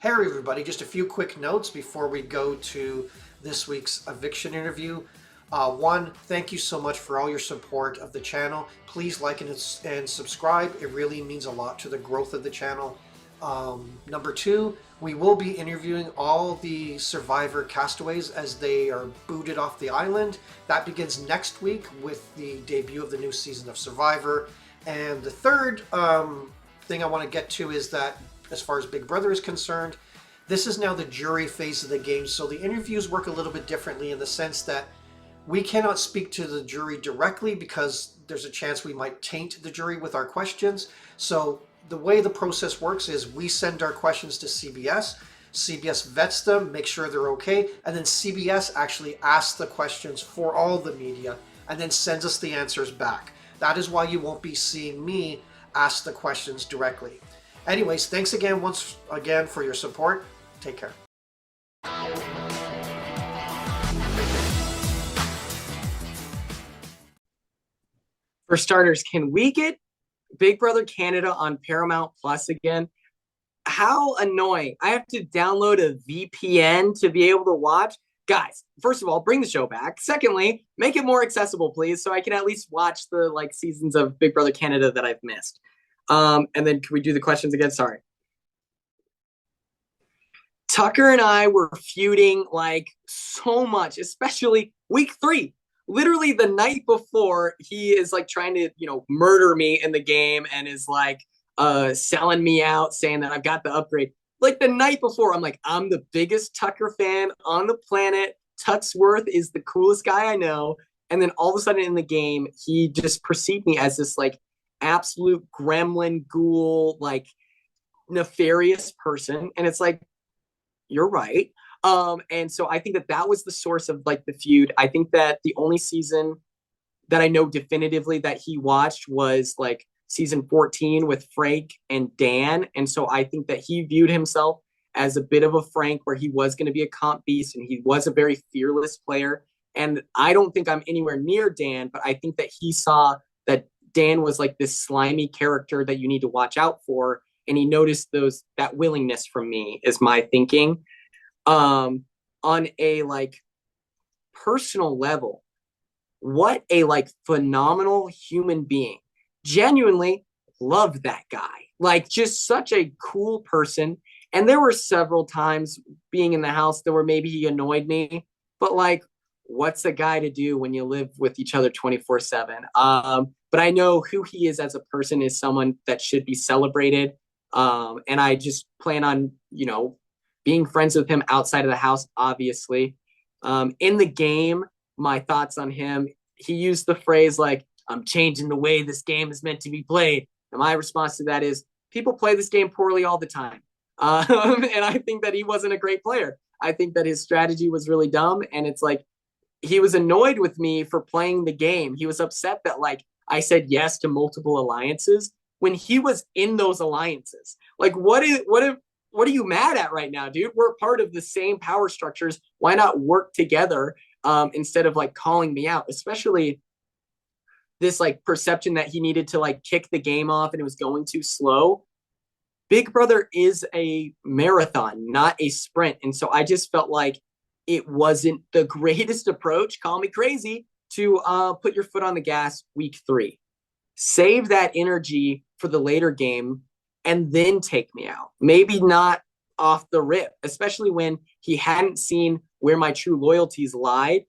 Hey everybody, just a few quick notes before we go to this week's eviction interview. One, thank you so much for all your support of the channel. Please like and subscribe. It really means a lot to the growth of the channel. Number two, we will be interviewing all the survivor castaways as they are booted off the island. That begins next week with the debut of the new season of Survivor. And the third thing I want to get to is that as far as Big Brother is concerned, this is now the jury phase of the game. So the interviews work a little bit differently in the sense that we cannot speak to the jury directly because there's a chance we might taint the jury with our questions. So the way the process works is we send our questions to CBS. CBS vets them, makes sure they're okay, and then CBS actually asks the questions for all the media and then sends us the answers back. That is why you won't be seeing me ask the questions directly. Anyways, thanks again once again for your support. Take care. For starters, can we get Big Brother Canada on Paramount Plus again? How annoying. I have to download a VPN to be able to watch. Guys, first of all, bring the show back. Secondly, make it more accessible, please, so I can at least watch the seasons of Big Brother Canada that I've missed. And then can we do the questions again? Sorry. Tucker and I were feuding so much, especially week 3. Literally the night before, he is trying to, murder me in the game and is selling me out, saying that I've got the upgrade. The night before, I'm I'm the biggest Tucker fan on the planet. Tucksworth is the coolest guy I know. And then all of a sudden in the game, he just perceived me as this absolute gremlin ghoul, nefarious person. And it's you're right. And so I think that was the source of the feud. I think that the only season that I know definitively that he watched was season 14 with Frank and Dan. And so I think that he viewed himself as a bit of a Frank, where he was going to be a comp beast and he was a very fearless player. And I don't think I'm anywhere near Dan, but I think that he saw that Dan was this slimy character that you need to watch out for. And he noticed that willingness from me, is my thinking. On a personal level, what a phenomenal human being. Genuinely love that guy. Just such a cool person. And there were several times being in the house that where maybe he annoyed me, but what's a guy to do when you live with each other 24/7? But I know who he is as a person is someone that should be celebrated. And I just plan on, being friends with him outside of the house, obviously. In the game, my thoughts on him, he used the phrase I'm changing the way this game is meant to be played. And my response to that is, people play this game poorly all the time. And I think that he wasn't a great player. I think that his strategy was really dumb. And it's he was annoyed with me for playing the game. He was upset that I said yes to multiple alliances when he was in those alliances. What are you mad at right now, dude? We're part of the same power structures. Why not work together instead of calling me out? Especially this perception that he needed to kick the game off and it was going too slow. Big Brother is a marathon, not a sprint. And so I just felt it wasn't the greatest approach, call me crazy, to put your foot on the gas week 3. Save that energy for the later game and then take me out. Maybe not off the rip, especially when he hadn't seen where my true loyalties lied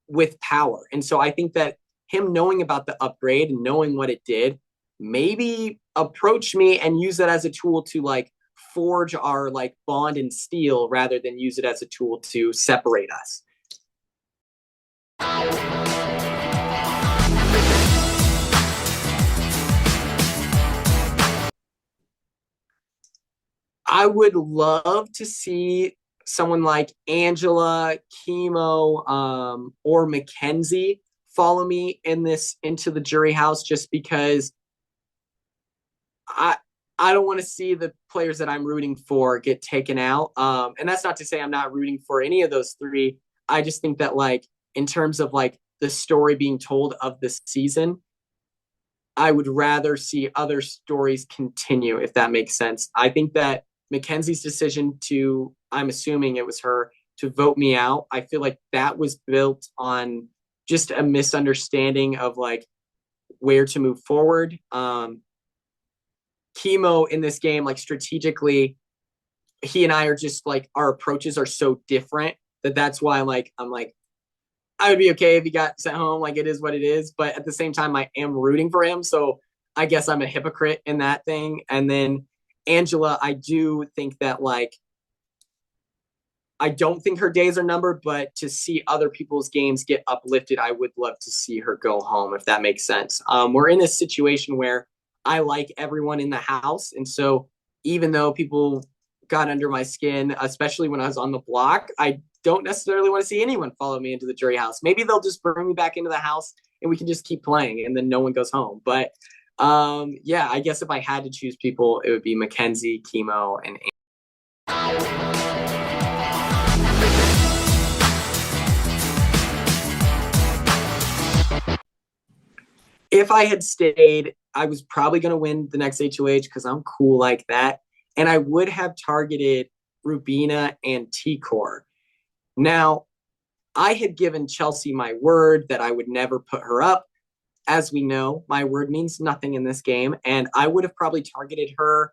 with power. And so I think that him knowing about the upgrade and knowing what it did, maybe approach me and use that as a tool to forge our bond and steel rather than use it as a tool to separate us. I would love to see someone like Angela, Chemo, or Mackenzie follow me into the jury house, just because I don't want to see the players that I'm rooting for get taken out. And that's not to say I'm not rooting for any of those 3. I just think that in terms of the story being told of this season, I would rather see other stories continue, if that makes sense. I think that Mackenzie's decision to, I'm assuming it was her, to vote me out, I feel like that was built on just a misunderstanding of like where to move forward. Chemo in this game, like strategically, he and I are just like, our approaches are so different that's why I'm like, I would be okay if he got sent home. Like, it is what it is. But at the same time, I am rooting for him. So I guess I'm a hypocrite in that thing. And then Angela, I do think that like, I don't think her days are numbered, but to see other people's games get uplifted, I would love to see her go home, if that makes sense. We're in a situation where I like everyone in the house. And so even though people got under my skin, especially when I was on the block, I don't necessarily want to see anyone follow me into the jury house. Maybe they'll just bring me back into the house and we can just keep playing and then no one goes home. But yeah, I guess if I had to choose people, it would be Mackenzie, Chemo, and if I had stayed, I was probably going to win the next HOH because I'm cool like that. And I would have targeted Rubina and T-Core. Now, I had given Chelsea my word that I would never put her up. As we know, my word means nothing in this game. And I would have probably targeted her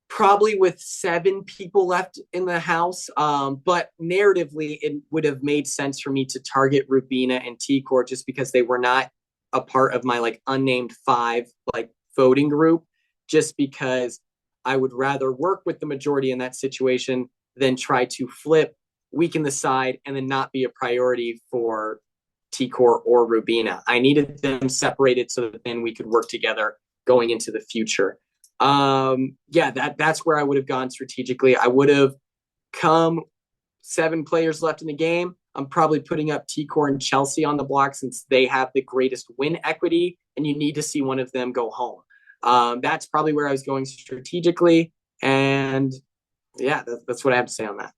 probably with 7 people left in the house. But narratively, it would have made sense for me to target Rubina and T-Core just because they were not a part of my like unnamed 5 like voting group, just because I would rather work with the majority in that situation than try to flip, weaken the side, and then not be a priority for T-Core or Rubina. I needed them separated so that then we could work together going into the future. Yeah, that's where I would have gone strategically. I would have come 7 players left in the game. I'm probably putting up T-Core and Chelsea on the block since they have the greatest win equity, and you need to see one of them go home. That's probably where I was going strategically. And yeah, that's what I have to say on that.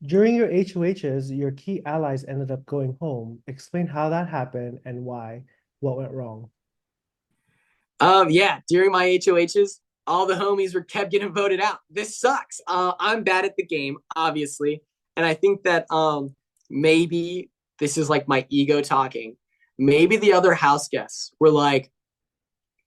During your HOHs, your key allies ended up going home. Explain how that happened and why. What went wrong? Yeah, during my HOHs, all the homies were kept getting voted out. This sucks. I'm bad at the game, obviously. And I think that maybe this is like my ego talking. Maybe the other house guests were like,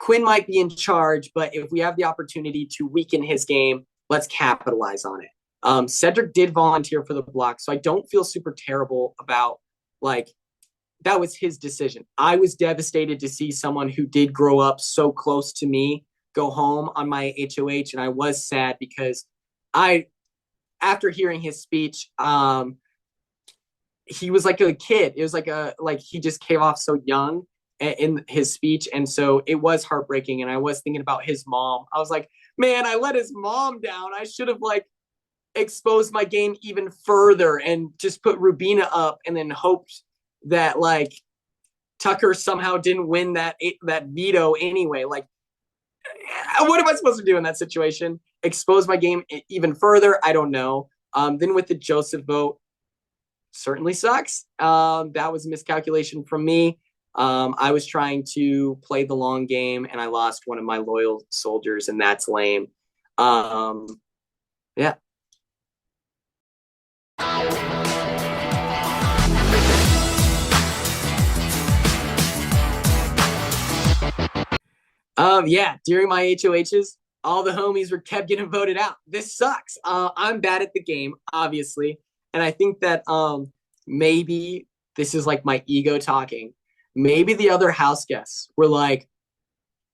Quinn might be in charge, but if we have the opportunity to weaken his game, let's capitalize on it. Cedric did volunteer for the block, so I don't feel super terrible about like that was his decision. I was devastated to see someone who did grow up so close to me go home on my HOH, and I was sad because after hearing his speech, he was like a kid. It was like he just came off so young in his speech, and so it was heartbreaking. And I was thinking about his mom. I was like, man, I let his mom down. I should have like exposed my game even further and just put Rubina up, and then hoped that like Tucker somehow didn't win that veto anyway. Like, what am I supposed to do in that situation? Expose my game even further? I don't know. Then with the Joseph vote, certainly sucks. That was a miscalculation from me. I was trying to play the long game, and I lost one of my loyal soldiers, and that's lame. Yeah. Yeah, during my HOHs, all the homies were kept getting voted out. This sucks. I'm bad at the game, obviously. And I think that maybe this is like my ego talking. Maybe the other house guests were like,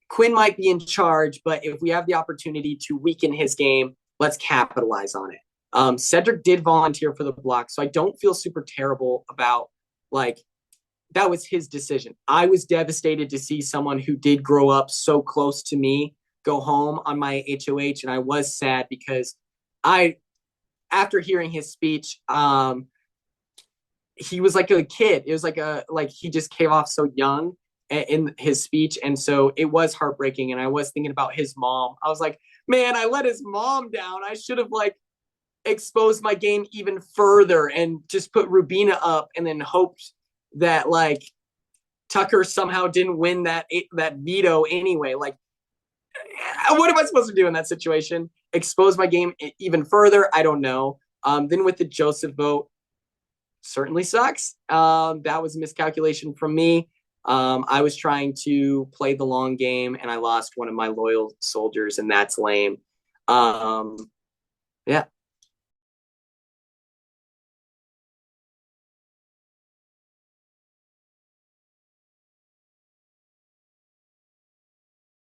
Quinn might be in charge, but if we have the opportunity to weaken his game, let's capitalize on it. Cedric did volunteer for the block, so I don't feel super terrible about like that was his decision. I was devastated to see someone who did grow up so close to me go home on my HOH, and I was sad because after hearing his speech, he was like a kid. It was like he just came off so young in his speech, and so it was heartbreaking. And I was thinking about his mom. I was like, man, I let his mom down. I should have like exposed my game even further and just put Rubina up, and then hoped that like Tucker somehow didn't win that veto anyway. Like, what am I supposed to do in that situation? expose my game even further? I don't know. Then with the Joseph vote, certainly sucks. That was a miscalculation from me. I was trying to play the long game and I lost one of my loyal soldiers, and that's lame. Yeah.